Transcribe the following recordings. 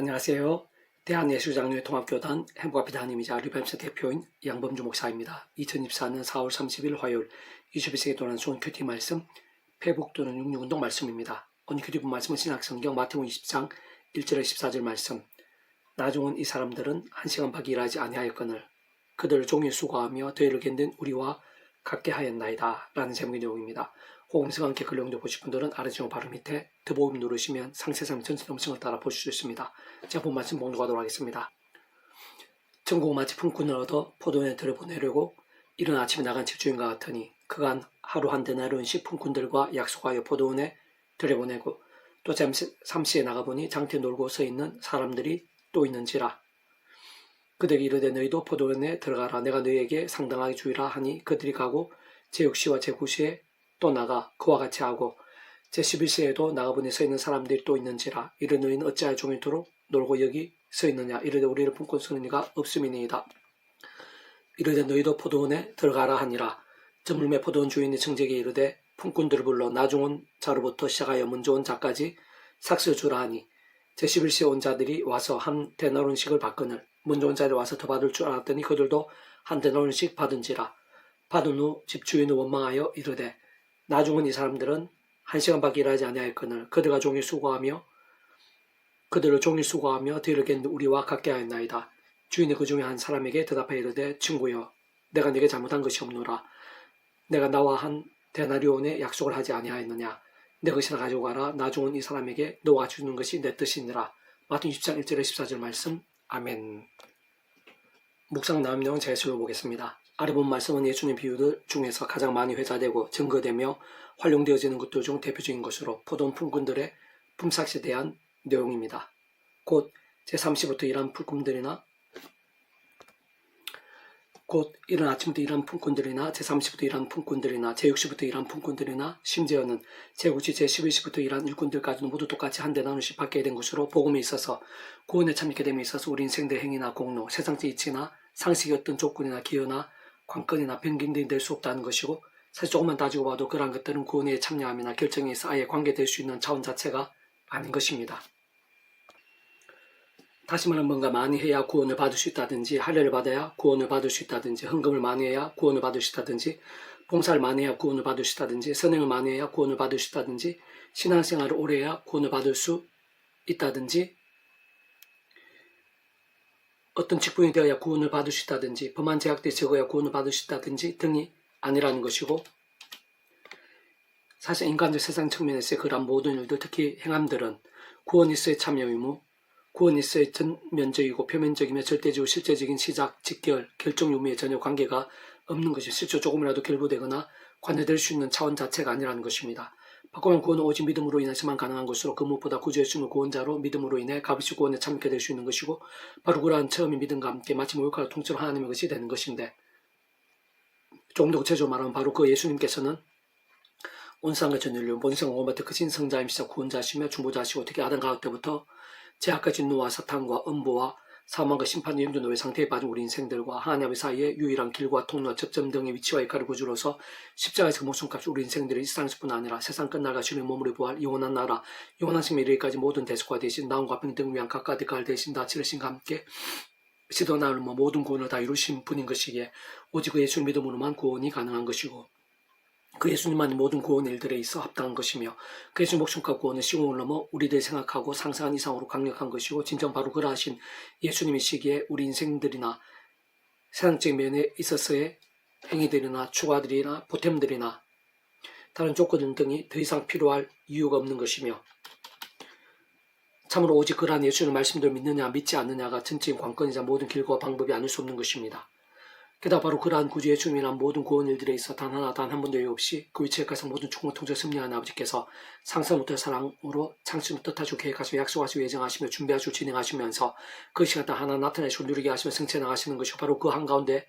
안녕하세요. 대한예수장로회 통합교단 행복앞에 하나님이자 리뱀스 대표인 양범주 목사입니다. 2024년 4월 30일 화요일 21세기 동안 좋은 큐티 말씀 회복 또는 육육운동 말씀입니다. 오늘 큐티 본 말씀은 신약성경 마태복음 20장 1절에 14절 말씀. 나중은 이 사람들은 한 시간 밖에 일하지 아니하였거늘 그들 종일 수고하며 더위를 견딘 우리와 같게 하였나이다 라는 제목의 내용입니다. 호응성과 함께 근력도 보실 분들은 아래지금 바로 밑에 더보기 누르시면 상세상 전체 음성을 따라 보실 수 있습니다. 제가 본 말씀 봉독하도록 하겠습니다. 전국 마치 품꾼을 얻어 포도원에 들여보내려고 이른 아침에 나간 집주인과 같으니 그간 하루 한 데나리온씩 품꾼들과 약속하여 포도원에 들여보내고 또 잠시에 나가보니 장터에 놀고 서 있는 사람들이 또 있는지라. 그들이 이르되 너희도 포도원에 들어가라. 내가 너희에게 상당하게 주의라 하니 그들이 가고 제6시와 제9시에 또 나가 그와 같이 하고 제11시에도 나가보니 서 있는 사람들이 또 있는지라. 이르되 너희는 어찌하여 종일토록 놀고 여기 서 있느냐. 이르되 우리를 품꾼 쓰는 이가 없음이니이다. 이르되 너희도 포도원에 들어가라 하니라. 저물매 포도원 주인이 청재에게 이르되 품꾼들을 불러 나중 온 자로부터 시작하여 먼저 온 자까지 삭슬 주라 하니 제11시에 온 자들이 와서 한 데나리온씩을 받거늘 먼저 온 자들이 와서 더 받을 줄 알았더니 그들도 한 데나리온씩 받은지라. 받은 후 집주인은 원망하여 이르되 나중은 이 사람들은 한 시간밖에 일하지 아니하였거늘 그들을 종일 수고하며 더위를 견딘 우리와 같게 하였나이다. 주인이 그 중에 한 사람에게 대답하여 이르되 친구여 내가 네게 잘못한 것이 없노라. 내가 나와 한 데나리온의 약속을 하지 아니하였느냐. 내 것이나 가지고 가라. 나중은 이 사람에게 너와 주는 것이 내 뜻이니라. 마태복음 20장 1절에 14절 말씀. 아멘. 묵상 나온 내용은 제가 읽어보겠습니다. 아래 본 말씀은 예수님 비유들 중에서 가장 많이 회자되고 증거되며 활용되어지는 것들 중 대표적인 것으로 포도원 품꾼들의 품삯에 대한 내용입니다. 곧 제3시부터 일한 품꾼들이나 곧 이른 아침부터 일한 품꾼들이나 제3시부터 일한 품꾼들이나 제6시부터 일한 품꾼들이나 심지어는 제9시, 제11시부터 일한 일꾼들까지도 모두 똑같이 한 데나리온씩 받게 된 것으로 복음에 있어서 구원에 참여하게 됨에 있어서 우리 인생들의 행위나 공로, 세상적 이치나 상식의 어떤 조건이나 기여나 관건이나 변경이 될 수 없다는 것이고 사실 조금만 따지고 봐도 그러한 것들은 구원에 참여함이나 결정에 있어 아예 관계될 수 있는 차원 자체가 아닌 것입니다. 다시 말하면 뭔가 많이 해야 구원을 받을 수 있다든지 할례를 받아야 구원을 받을 수 있다든지 헌금을 많이 해야 구원을 받을 수 있다든지 봉사를 많이 해야 구원을 받을 수 있다든지 선행을 많이 해야 구원을 받을 수 있다든지 신앙생활을 오래 해야 구원을 받을 수 있다든지 어떤 직분이 되어야 구원을 받을 수 있다든지 범한 제약들이 적어야 구원을 받을 수 있다든지 등이 아니라는 것이고 사실 인간적 세상 측면에서의 그러한 모든 일들 특히 행함들은 구원 있어의 참여 의무 구원 있어의 전면적이고 표면적이며 절대적이고 실제적인 시작, 직결, 결정 유무에 전혀 관계가 없는 것이 실제 조금이라도 결부되거나 관여될 수 있는 차원 자체가 아니라는 것입니다. 바꾸면 구원은 오직 믿음으로 인해서만 가능한 것으로 그 무엇보다 구주 예수님을 구원자로 믿음으로 인해 값없이 구원에 참여하게 될 수 있는 것이고 바로 그러한 처음인 믿음과 함께 마치 모욕하고 통째로 하나님의 것이 되는 것인데 조금 더 구체적으로 말하면 바로 그 예수님께서는 온 세상과 전 인류 본성 오마트 크신 성자임시자 구원자시며 중보자시고 특히 아담 가옥 때부터 죄악과 진노와 사탄과 음보와 사망과 심판의 염두 노예 상태에 빠진 우리 인생들과 하나님 사이의 유일한 길과 통로와 접점 등의 위치와 역할을 구주로서 십자가에서 그 목숨값이 우리 인생들의 일상에서뿐 아니라 세상 끝날과 주님의 몸으로 부활 영원한 나라 영원한 생명 이르기까지 모든 대속과 대신 나음과 평등을 위한 각각 대가를 대신 다 치르신과 함께 시도 나를 모든 구원을 다 이루신 분인 것이기에 오직 그 예수를 믿음으로만 구원이 가능한 것이고 그 예수님만이 모든 구원 일들에 있어 합당한 것이며 그 예수님 목숨과 구원은 시공을 넘어 우리들이 생각하고 상상한 이상으로 강력한 것이고 진정 바로 그러하신 예수님이시기에 우리 인생들이나 세상적 면에 있어서의 행위들이나 추가들이나 보탬들이나 다른 조건 등이 더 이상 필요할 이유가 없는 것이며 참으로 오직 그러한 예수님의 말씀들을 믿느냐 믿지 않느냐가 전적인 관건이자 모든 길과 방법이 아닐 수 없는 것입니다. 게다가 바로 그러한 구주 예수님이란 모든 구원 일들에 있어 단 한 번도 예외 없이 그 위치에 가서 모든 충고 통제 섭리하는 아버지께서 상상부터 사랑으로 창시부터 뜻하시고 계획하시고 약속하시고 예정하시며 준비하시고 진행하시면서 그 시간 다 하나 나타내시고 누리게 하시며 성취해 나가시는 것이 바로 그 한가운데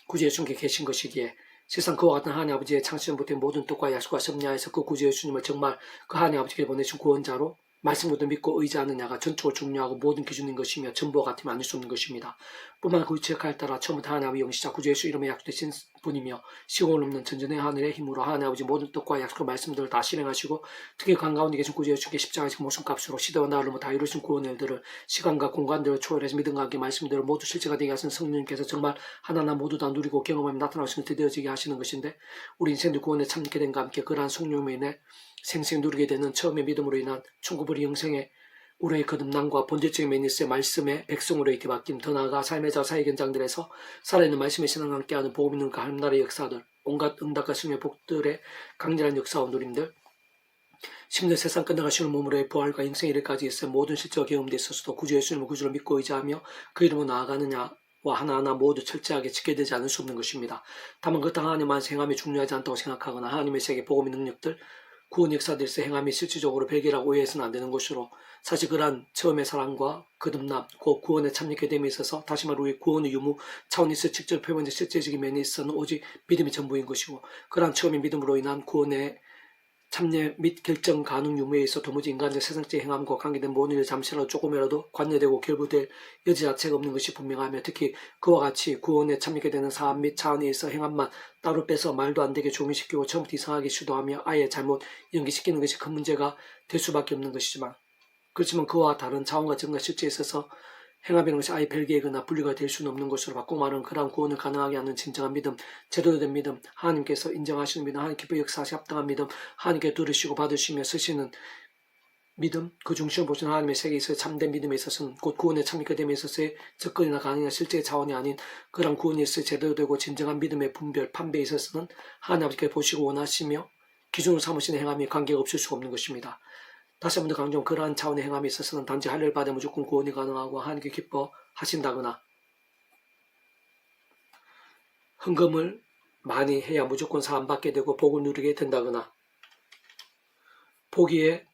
구주 예수님께 계신 것이기에 세상 그와 같은 하나님 아버지의 창시전부터 모든 뜻과 약속과 섭리하에서 그 구주 예수님을 정말 그 하나님 아버지께 보내신 구원자로 말씀으로 믿고 의지하느냐가 전적으로 중요하고 모든 기준인 것이며 전부와 같으면 아닐 수 없는 것입니다. 뿐만 그 위치에 따라 처음부터 하나님의 영시자 구주 예수 이름에 약속되신 분이며 시공을 넘는 전전의 하늘의 힘으로 하나님 아버지 모든 뜻과 약속과 말씀들을 다 실행하시고 특히 강 가운데 계신 구주의 주께 십자가에서 목숨값으로 시대와 나를 다 이루신 구원의 일들을 시간과 공간들을 초월해서 믿음과 함께 말씀들을 모두 실제가 되게 하신 성령님께서 정말 하나하나 모두 다 누리고 경험하며 나타나시는 드디어지게 하시는 것인데 우리 인생들 구원에 참게 된과 함께 그러한 성령으로 인해 생생 누리게 되는 처음의 믿음으로 인한 천국의 영생의 우리의 거듭남과 본질적인 메니스의 말씀의 백성으로 이렇게 바뀐 더 나아가 삶의 자 사회 현장들에서 살아있는 말씀의 신앙과 함께하는 복음 있는 그 하나님나라의 역사들 온갖 응답과 승리의 복들의 강렬한 역사와 누림들 심지어 세상 끝나가시는 몸으로의 부활과 영생의 일까지 있어 모든 실제와 경험에 있어서도 구주 예수님을 구주로 믿고 의지하며 그 이름으로 나아가느냐 와 하나하나 모두 철저하게 지켜야 되지 않을 수 없는 것입니다. 다만 그 하나님만 행함이 중요하지 않다고 생각하거나 하나님의 세계 복음의 능력들 구원 역사들에서 행함이 실질적으로 배기라고 오해해서는 안 되는 것으로 사실 그러한 처음의 사랑과 거듭남, 그 구원에 참여하게 됨에 있어서 다시 말해 우리 구원의 유무 차원에서 직접 표현된 실제적인 면에 있어서는 오직 믿음이 전부인 것이고 그러한 처음의 믿음으로 인한 구원의 참여 및 결정 가능 유무에 있어 도무지 인간적 세상적 행함과 관계된 모든 일 잠시라도 조금이라도 관여되고 결부될 여지 자체가 없는 것이 분명하며 특히 그와 같이 구원에 참여하게 되는 사안 및 차원에 있어 행함만 따로 빼서 말도 안 되게 종이시키고 처음부터 이상하게 시도하며 아예 잘못 연기시키는 것이 큰 문제가 될 수밖에 없는 것이지만 그렇지만 그와 다른 차원과 정과 실제에 있어서 행함이라는 것이 아예 별개이거나 분리가 될 수는 없는 것으로 바꾸고 말하는 그러한 구원을 가능하게 하는 진정한 믿음, 제대로 된 믿음, 하나님께서 인정하시는 믿음, 하나님께서 역사하시 합당한 믿음, 하나님께 들으시고 받으시며 쓰시는 믿음, 그 중심을 보시는 하나님의 세계에서 참된 믿음에 있어서는 곧 구원에 참여하게 됨에 있어서의 접근이나 가능한 실제의 자원이 아닌 그러한 구원이 있어 제대로 되고 진정한 믿음의 분별, 판배에 있어서는 하나님 아버지께 보시고 원하시며 기준으로 삼으시는 행함이 관계가 없을 수가 없는 것입니다. 다시 한 번 더 강조한 그러한 차원의 행함에 있어서는 단지 할례를 받아 무조건 구원이 가능하고 하나님께 기뻐하신다거나 헌금을 많이 해야 무조건 사함받게 되고 복을 누리게 된다거나 보기에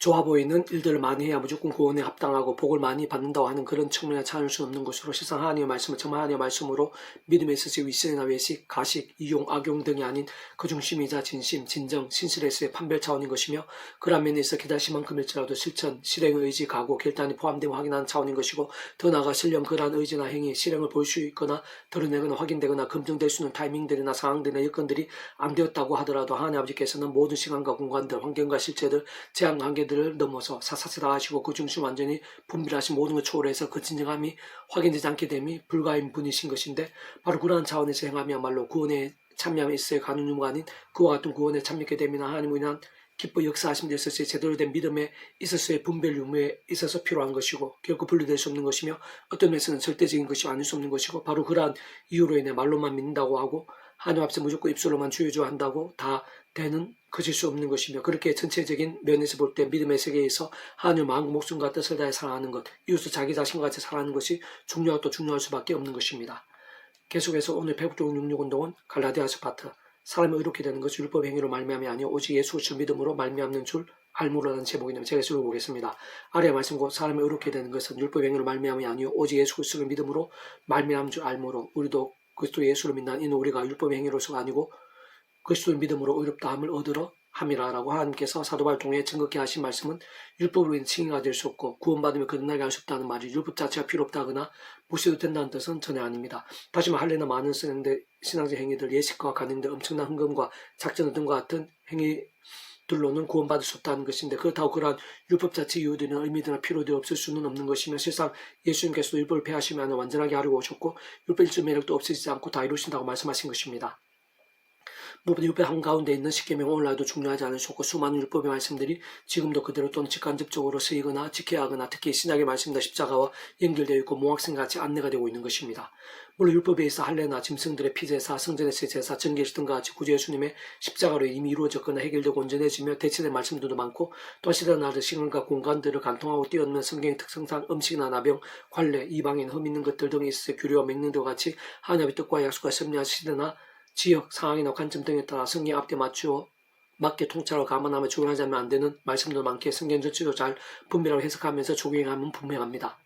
좋아 보이는 일들을 많이 해야 무조건 구원에 합당하고 복을 많이 받는다고 하는 그런 측면에 찾을 수 없는 것으로 실상 하나님의 말씀은 정말 하나님의 말씀으로 믿음에 있어서 위선이나 외식, 가식, 이용, 악용 등이 아닌 그 중심이자 진심, 진정, 신실에서의 판별 차원인 것이며 그런 면에 있어 기다심만큼일지라도 실천, 실행의 의지, 각오, 결단이 포함되고 확인하는 차원인 것이고 더 나아가 실령 그러한 의지나 행위, 실행을 볼 수 있거나 드러내거나 확인되거나 검증될 수 있는 타이밍들이나 상황들이나 여건들이 안 되었다고 하더라도 하나님 아버지께서는 모든 시간과 공간들, 환경과 실체들, 제한 관계들 을 넘어서 사사치 다 하시고 그 중심 완전히 분별하신 모든 걸 초월해서 그 진정함이 확인되지 않게 됨이 불가인 분이신 것인데 바로 그러한 차원에서 행함이야말로 구원에 참여함에 있어야 가는 유무가 아닌 그와 같은 구원에 참여하게 됨이나 하나님을 인한 기뻐 역사하심에 있어서의 제대로 된 믿음에 있어서의 분별 유무에 있어서 필요한 것이고 결코 분리될 수 없는 것이며 어떤 면에서는 절대적인 것이 아닐 수 없는 것이고 바로 그러한 이유로 인해 말로만 믿는다고 하고 하나님 앞에서 무조건 입술로만 주여주한다고 다 되는 거칠 수 없는 것이며 그렇게 전체적인 면에서 볼 때 믿음의 세계에서 하나님 마음 목숨과 뜻을 다해 사랑하는 것 이웃을 자기 자신과 같이 사랑하는 것이 중요하고 또 중요할 수밖에 없는 것입니다. 계속해서 오늘 배북종 66운동은 갈라디아서 파트 사람이 의롭게 되는 것이 율법 행위로 말미암이 아니요 오직 예수 그리스도 믿음으로 말미암는 줄 알므로라는 제목이냐면 제가 읽어보겠습니다. 아래의 말씀 곧 사람이 의롭게 되는 것은 율법 행위로 말미암이 아니요 오직 예수 그리스도를 믿음으로 말미암는 줄 알므로 우리도 그리스도 예수를 믿는 이는 우리가 율법 행위로서가 아니고 그리스도를 믿음으로 의롭다 함을 얻으러 함이라라고 하나님께서 사도바울 통해 증거케 하신 말씀은 율법으로 인해 칭의가 될 수 없고 구원받으며 거듭나게 할 수 없다는 말이 율법 자체가 필요 없다거나 무시도 된다는 뜻은 전혀 아닙니다. 다시 말하면 할례나 많은 신앙적 행위들 예식과 간행들 엄청난 헌금과 작전 등과 같은 행위들로는 구원받을 수 없다는 것인데 그렇다고 그러한 율법 자체 이유들이나 의미들이나 필요들이 없을 수는 없는 것이며 실상 예수님께서도 율법을 폐하시면 완전하게 하려고 오셨고 율법의 매력도 없어지지 않고 다 이루신다고 말씀하신 것입니다. 무엇보다 율법 한가운데 있는 십계명 오늘날도 중요하지 않으셨고 수많은 율법의 말씀들이 지금도 그대로 또는 직간접적으로 쓰이거나 지켜야 하거나 특히 신약의 말씀과 십자가와 연결되어 있고 몽학생같이 안내가 되고 있는 것입니다. 물론 율법에 있어 할례나 짐승들의 피제사, 성전에서의 제사, 전개식 등과 같이 구주 예수님의 십자가로 이미 이루어졌거나 해결되고 온전해지며 대체된 말씀들도 많고 또 시대나듯 시간과 공간들을 간통하고 뛰어넘는 성경의 특성상 음식이나 나병, 관례, 이방인, 흠 있는 것들 등에 있어 규례와 명령들과 같이 하나님의 뜻과 약속과 섭리한 시대나 지역, 상황이나 관점 등에 따라 성경 앞에 맞추어 맞게 통찰하고 감안하며 적용하지 않으면 안 되는 말씀도 많기에 성경 전체도 잘 분별하고 해석하면서 적용하면 분명합니다.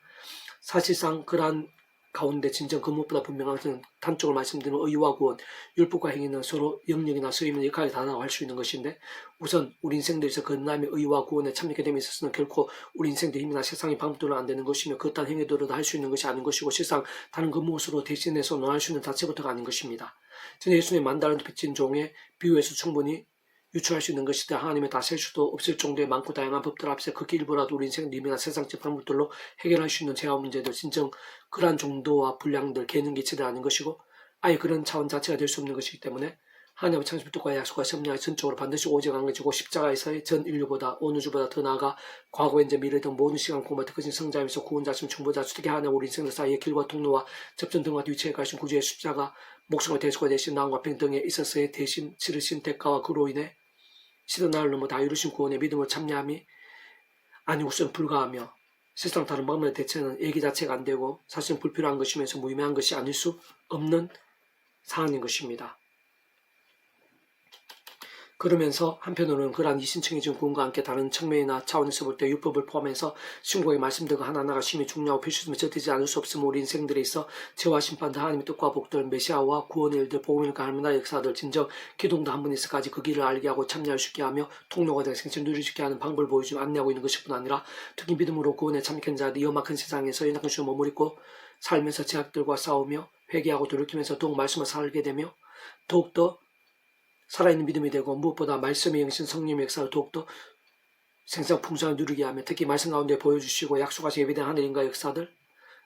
사실상 그러한 가운데 진정 그 무엇보다 분명한 것은 단적으로 말씀드리면 의와 구원, 율법과 행위는 서로 영역이나 서임의 역할이 다르다고 할 수 있는 것인데, 우선 우리 인생들에서 그 하나님의 의와 구원에 참여하게 됨에 있어서는 결코 우리 인생들의 힘이나 세상의 방법들은 안 되는 것이며, 그딴 행위들로도 할 수 있는 것이 아닌 것이고, 실상 다른 그 무엇으로 대신해서 논할 수 있는 자체부터가 아닌 것입니다. 저는 예수님의 만달란트 빚진 종의 비유에서 충분히 유추할 수 있는 것이다. 하나님의 다 셀 수도 없을 정도의 많고 다양한 법들 앞에서 극히 일부라도 우리 인생 님이나 세상적 방법들로 해결할 수 있는 재화 문제들, 진정 그러한 정도와 분량들, 개는 기치들 아닌 것이고, 아예 그런 차원 자체가 될 수 없는 것이기 때문에 하나님의 창조의 뜻과 약속과 섭리가 전적으로 반드시 오직 안 가지고 십자가에서의 전 인류보다 온 우주보다 더 나아가 과거 현재 미래 등 모든 시간 공간 특허진 성자이면서 구원자심 중보자 특히 하나님 우리 인생들 사이의 길과 통로와 접전 등과 위치에 가신 구주의 십자가 목숨과 대수가 되신 나음과 평등에 있어서의 대신 치르신 대가와 그로 인해 시든 나를 넘어 다 이루신 구원의 믿음을 참여함이 아니고서는 불가하며, 세상 다른 방법의 대체는 얘기 자체가 안 되고 사실은 불필요한 것이면서 무의미한 것이 아닐 수 없는 사안인 것입니다. 그러면서 한편으로는 그러한 이신청이 준 구원과 함께 다른 측면이나 차원에서 볼 때 율법을 포함해서 신구의 말씀들과 하나하나가 심히 중요하고 필수적으로 젖되지 않을 수 없으면 우리 인생들에 있어 죄와 심판들, 하나님의 뜻과 복들, 메시아와 구원의 일들, 복음일과 하나님의 역사들, 진정 기동도 한 번 있어까지 그 길을 알게 하고 참여할 수 있게 하며 통로가 되어 생체 누릴 수 있게 하는 방법을 보여주며 안내하고 있는 것뿐 아니라, 특히 믿음으로 구원에 참여한 자들이 험악한 세상에서 연약한 주에 머무르고 살면서 제약들과 싸우며 회개하고 돌이키면서 더욱 말씀을 살게 되며 더욱더 살아있는 믿음이 되고, 무엇보다 말씀의 영신 성령의 역사를 더욱더 생생 풍성하게 누리게 하며, 특히 말씀 가운데 보여주시고 약속하신 예비된 하늘인가 역사들,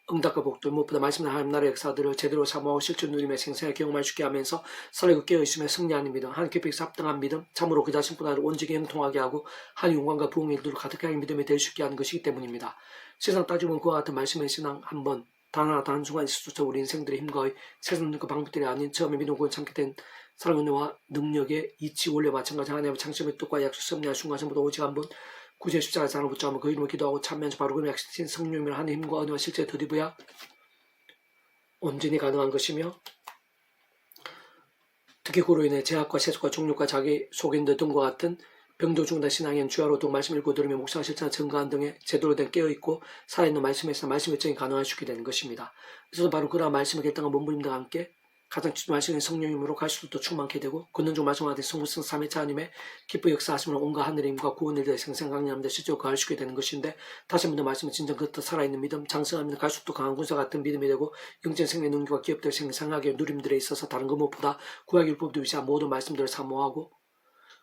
응답과 복들, 무엇보다 말씀의 하나님 나라의 역사들을 제대로 사모하고 실제 누리며 생생하게 경험할 수 있게 하면서 살아있고 깨어있으며 승리하는 믿음, 하나님께 뵙사 합당한 믿음, 참으로 그 자신뿐 아니라 온전히 형통하게 하고 하나님 영광과 부흥의 일들로 가득하게 믿음이 될 수 있게 하는 것이기 때문입니다. 세상 따지면 그와 같은 말씀의 신앙 한번 단 하나 단 순간 있어서 우리 인생들의 힘과의 세상 그 방법들이 아닌 처음에 믿음 구원 참게 된 사랑의 은혜와 능력의 이치 원래 마찬가지 하나님의 창조의 뜻과 약속 섭리할 순간 전부터 오직 한번 구주의 십자가의 사랑을 붙잡으며 그 이름을 기도하고 참여하면서 바로 그 약속신 성령님을 하나님의 힘과 은혜와 실제 덧입어야 온전히 가능한 것이며, 특히 그로 인해 제약과 세속과 종육과 자기 속인들 등과 같은 병도 중다 신앙인 주야로 등 말씀 읽고 들으며 묵상과 실천 증거한 등의 제대로 된 깨어있고 살아있는 말씀에서 말씀 결정이 가능할 수 있게 되는 것입니다. 그래서 바로 그러한 말씀을 결정한 몸부림과 함께 가장 말씀의 성령님으로 갈수록 더 충만케 되고, 권능적 말씀하듯 성부성 삼위차 하나님의 기쁘 역사하심을 온갖 하늘의 힘과 구원을 대해 생생강림하는데 실제로 가할 수 있게 되는 것인데, 다시 한번 더 말씀은 진정 그 살아있는 믿음, 장성하면 갈수록 더 강한 군사 같은 믿음이 되고, 영적 생명의 능력과 기업들 생생하게 누림들에 있어서 다른 것 무엇보다 구약 율법도 위시한 모든 말씀들을 사모하고,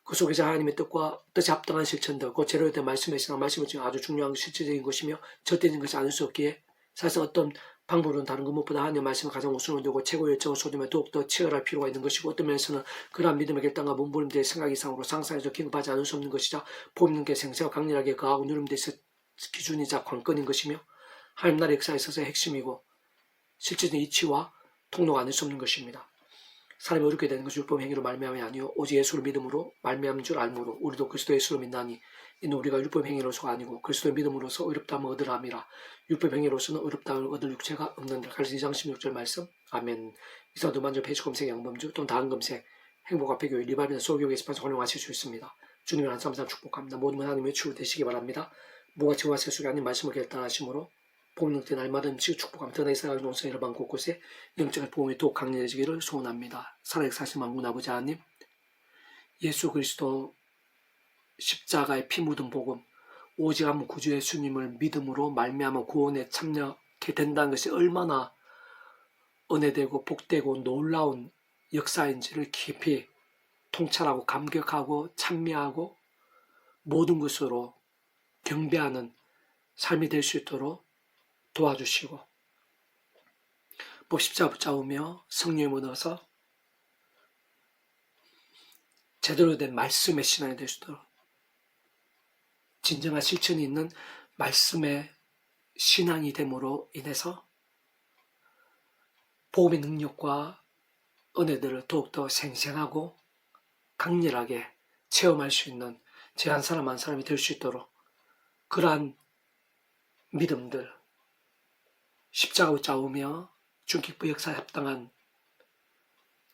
그 속에서 하나님의 뜻과 뜻에 합당한 실천들, 그 제대로 된 말씀의 신앙, 말씀은 지금 아주 중요한 실질적인 것이며 절대적인 것이 아닐 수 없기에, 사실 어떤 방법은 다른 것 무엇보다 하나님의 말씀을 가장 우선으로 두고 최고의 열정을 쏟으며 더욱더 치열할 필요가 있는 것이고, 어떤 면에서는 그러한 믿음의 결단과 몸부림들의 생각 이상으로 상상해서 기급하지 않을 수 없는 것이자 보이는 게 생생하고 강렬하게 거하고 누림들의 기준이자 관건인 것이며, 하나님 나라의 역사에 있어서의 핵심이고 실질적인 이치와 통로가 아닐 수 없는 것입니다. 사람이 어렵게 되는 것은 율법 행위로 말미암이 아니요 오직 예수를 믿음으로 말미암은 줄 알므로 우리도 그리스도 예수로 믿나니, 이는 우리가 율법 행위로서가 아니고 그리스도의 믿음으로서 의롭다함을 얻으라 함이라. 율법 행위로서는 의롭다함을 얻을 육체가 없는데. 갈라디아 2장 16절 말씀. 아멘. 이상도 먼저 페이지 검색 양범주 또는 다음 검색 행복 앞에 교회 리바이나 소교회 게시판에서 활용하실 수 있습니다. 주님의 한삼삼 축복합니다. 모든 하나님의 주로 되시기 바랍니다. 무가치와 세속이 아닌 말씀을 결단하심으로 복능된 날마다 음식 축복함 떠나 이스라엘 농사 여러 방 곳곳에 영적인 보험이 더욱 강렬해지기를 소원합니다. 살아계 사신 만군 아버지 하나님, 예수 그리스도 십자가의 피 묻은 복음, 오직 한 구주 예수님을 믿음으로 말미암아 구원에 참여하게 된다는 것이 얼마나 은혜되고 복되고 놀라운 역사인지를 깊이 통찰하고 감격하고 찬미하고 모든 것으로 경배하는 삶이 될 수 있도록 도와주시고, 십자가 붙잡으며 성령을 얻어서 제대로 된 말씀의 신앙이 될 수 있도록, 진정한 실천이 있는 말씀의 신앙이 됨으로 인해서 복음의 능력과 은혜들을 더욱더 생생하고 강렬하게 체험할 수 있는 제 한 사람 한 사람이 될 수 있도록, 그러한 믿음들, 십자가 붙잡으며 중기부 역사에 합당한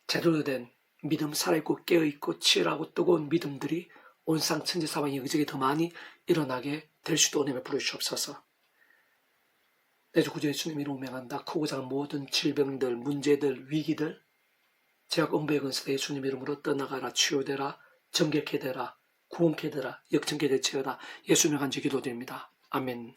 제대로 된 믿음, 살아있고 깨어있고 치열하고 뜨거운 믿음들이 온상 천지사방에 여기저기 더 많이 일어나게 될 수도 은혜 베풀어 주시옵소서. 내 주 구주 예수님 이름으로 명한다. 크고 작은 모든 질병들, 문제들, 위기들, 제약 음부의 근세 예수님 이름으로 떠나가라. 치유되라. 정결케 되라. 구원케 되라. 역정케 될지어다. 예수 명한지 기도드립니다. 아멘.